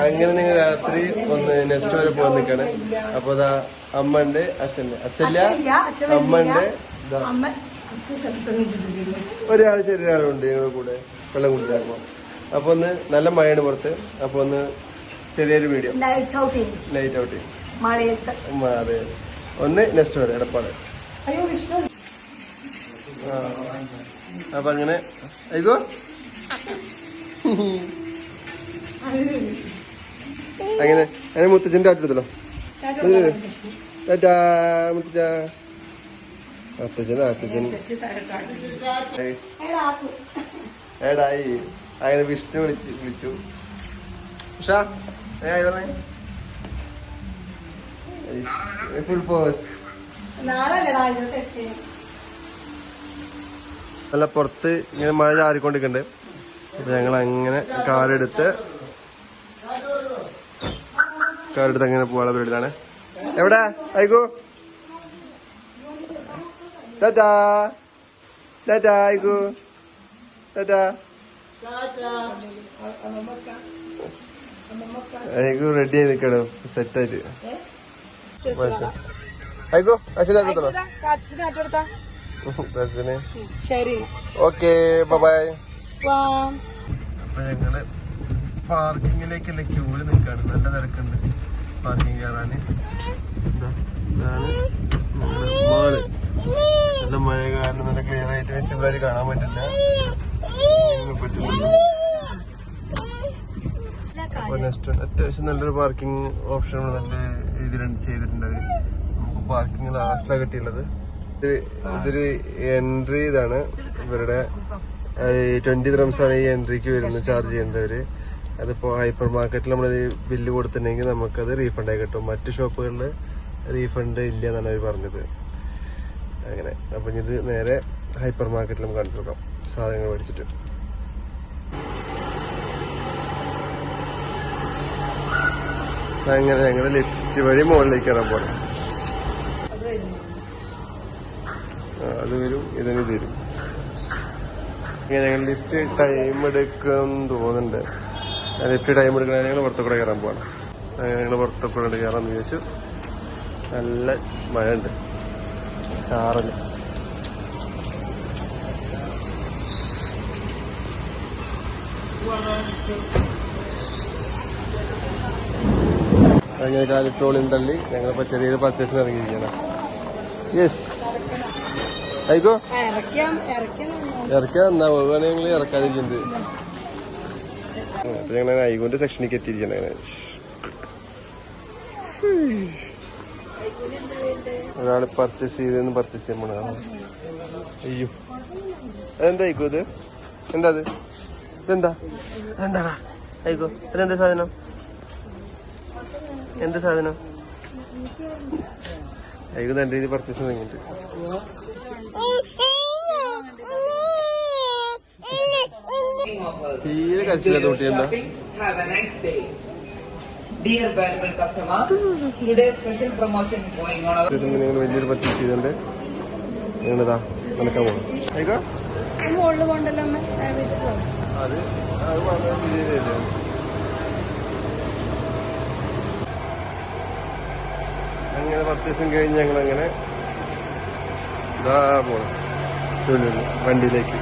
അങ്ങനെ നിങ്ങൾ രാത്രി ഒന്ന് നെക്സ്റ്റ് വരെ പോകാൻ നിൽക്കാണ്. അപ്പൊ അതാ അമ്മ ഉണ്ട്, അച്ഛൻ്റെ അച്ഛല്ല അമ്മ ഉണ്ട്, ഒരാൾ ചെറിയൊരാളുണ്ട് ഞങ്ങളുടെ കൂടെ വെള്ളം കുടിച്ചാക്കുമ്പോ. അപ്പൊ ഒന്ന് നല്ല മഴയാണ് പുറത്ത്. അപ്പൊ ഒന്ന് ചെറിയൊരു വീഡിയോ നൈറ്റ് ഔട്ടിങ് അതെ ഒന്ന് നെക്സ്റ്റ് വരെ എടപ്പാട്. അപ്പൊ അങ്ങനെ ആയിക്കോ. അങ്ങനെ അങ്ങനെ മുത്തച്ഛൻ്റെ ആറ്റെടുത്തല്ലോ. ഏടായി അങ്ങനെ വിഷ്ണു വിളിച്ചു. ഉഷാ ഫുൾ പോസ് നല്ല പുറത്ത് ഇങ്ങനെ മഴ ചാറിക്കൊണ്ടിരിക്കുന്നുണ്ട്. അപ്പൊ ഞങ്ങൾ അങ്ങനെ കാറെടുത്ത് അങ്ങനെ പോകാനുള്ള പരിപാടിയിലാണ്. എവിടെ ആയിക്കോ ടാറ്റാ ടാറ്റാ ആയിക്കോ ടാറ്റാ ആയിക്കോ റെഡി ആയി നിൽക്കണം സെറ്റായിട്ട്. ആയിക്കോ അച്ഛനാട്ടോ ഓക്കെ ബൈ. അപ്പൊ ഞങ്ങള് പാർക്കിങ്ങിലേക്കല്ലേ ക്യൂവിൽ നിൽക്കാണ്. നല്ല തിരക്കുണ്ട് പാർക്കിങ് കയറാന്. ഇതാണ് മാള്. നല്ല മഴ കാരണം നല്ല ക്ലിയർ ആയിട്ട് വിസിബിൾ ആയിട്ട് കാണാൻ പറ്റില്ല. അപ്പൊ നെക്സ്റ്റ് അത്യാവശ്യം നല്ലൊരു പാർക്കിംഗ് ഓപ്ഷൻ നല്ല രീതിയിൽ ചെയ്തിട്ടുണ്ട് അവര്. നമുക്ക് പാർക്കിംഗ് ലാസ്റ്റിലാണ് കിട്ടിയുള്ളത്. ഇതൊരു എൻട്രി ഇതാണ് ഇവരുടെ 20 dirhams ആണ് ഈ എൻട്രിക്ക് വരുന്നത് ചാർജ് ചെയ്യുന്നവര്. അതിപ്പോ ഹൈപ്പർ മാർക്കറ്റിൽ നമ്മൾ ബില്ല് കൊടുത്തിട്ടുണ്ടെങ്കിൽ നമുക്കത് റീഫണ്ട് ആയി കിട്ടും. മറ്റു ഷോപ്പുകളിൽ റീഫണ്ട് ഇല്ല എന്നാണ് അവർ പറഞ്ഞത്. അങ്ങനെ അപ്പൊ ഇത് നേരെ ഹൈപ്പർ മാർക്കറ്റിൽ നമുക്ക് കാണിച്ചു നോക്കാം സാധനങ്ങൾ മേടിച്ചിട്ട്. അങ്ങനെ ഞങ്ങള് ലിഫ്റ്റ് വഴി മുകളിലേക്ക് കയറാൻ പോകണം. അത് വരും ഇതിന് തരും. ഇങ്ങനെ ഞങ്ങൾ ലിഫ്റ്റ് ടൈം എടുക്കും തോന്നുന്നുണ്ട്. ലിഫ്റ്റ് ടൈം എടുക്കണ ഞങ്ങൾ പുറത്തുകൂടെ കയറാൻ പോകണം. ഞങ്ങൾ പുറത്തുകൂടെ കയറാൻ വിചാരിച്ചു. നല്ല മഴ ഉണ്ട്, ചാറല്. അങ്ങനെ കാലിട്രോളിയും തള്ളി ഞങ്ങളിപ്പോ ചെറിയൊരു പർച്ചേസിന് ഇറങ്ങിയിരിക്കണം. യെസ് ആയിക്കോ ഇറക്കാം. എന്നാ പോകുകയാണെങ്കിൽ ഇറക്കാതിരിക്കുന്നത്. അപ്പൊ ഞങ്ങൾ ഐഗോന്റെ സെക്ഷനിലേക്ക് എത്തിയിരിക്കണം. അങ്ങനെ ഒരാള് പർച്ചേസ് ചെയ്തെന്ന് പർച്ചേസ് ചെയ്യാൻ പോണ. അയ്യോ അതെന്താ ആയിക്കോ ഇത്? എന്താ അത്? ഇതെന്താ എന്താടാ ആയിക്കോ? അതെന്താ സാധനം? എന്ത് സാധനം? ആയിക്കോ നല്ല രീതിയിൽ പർച്ചേസ് തുടങ്ങിയിട്ട്. തീരെ കഴിച്ചില്ല തോട്ടി. എന്താ നിങ്ങൾ വലിയൊരു പർച്ചേസ് ചെയ്തോണ്ട് നിങ്ങളിതാ നടക്കാൻ പോകണം. ആയിക്കോ അത് വളരെ രീതിയിലല്ലേ. അങ്ങനെ പർച്ചേസിങ് കഴിഞ്ഞ് ഞങ്ങളങ്ങനെ ഇതാ പോണം വണ്ടിയിലേക്ക്.